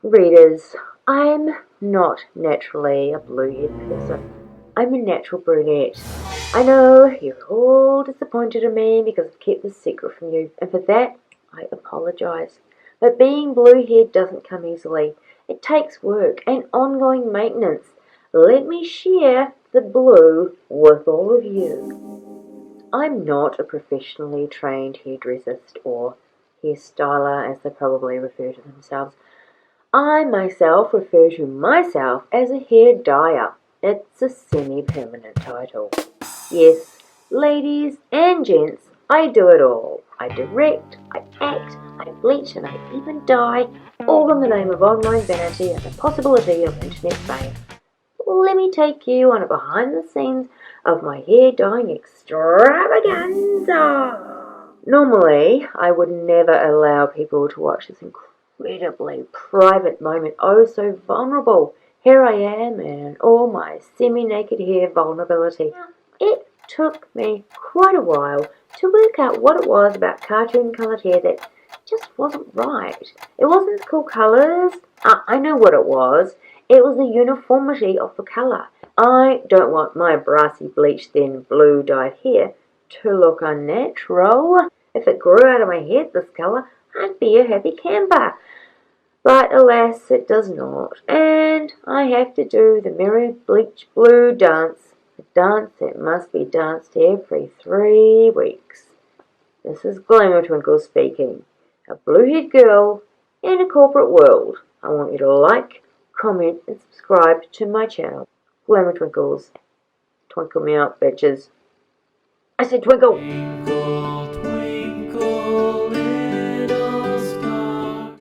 Readers, I'm not naturally a blue-haired person. I'm a natural brunette. I know you're all disappointed in me because I've kept this secret from you, and for that I apologise. But being blue-haired doesn't come easily. It takes work and ongoing maintenance. Let me share the blue with all of you. I'm not a professionally trained hairdresser or hairstyler, as they probably refer to themselves. I myself refer to myself as a hair dyer. It's a semi-permanent title. Yes, ladies and gents, I do it all. I direct, I act, I bleach, and I even dye, all in the name of online vanity and the possibility of internet fame. Let me take you on a behind the scenes of my hair dyeing extravaganza. Normally, I would never allow people to watch this incredibly private moment, oh so vulnerable. Here I am in all my semi-naked hair vulnerability. It took me quite a while to work out what it was about cartoon coloured hair that just wasn't right. It wasn't the cool colours. I knew what it was. It was the uniformity of the colour. I don't want my brassy bleached then blue dyed hair to look unnatural. If it grew out of my head this colour, I'd be a happy camper. But alas, it does not, and I have to do the merry bleach blue dance, a dance that must be danced every 3 weeks. This is Glamour Twinkle speaking, a blue-haired girl in a corporate world. I want you to like, comment, and subscribe to my channel, Glamour Twinkles. Twinkle me out, bitches. I said twinkle!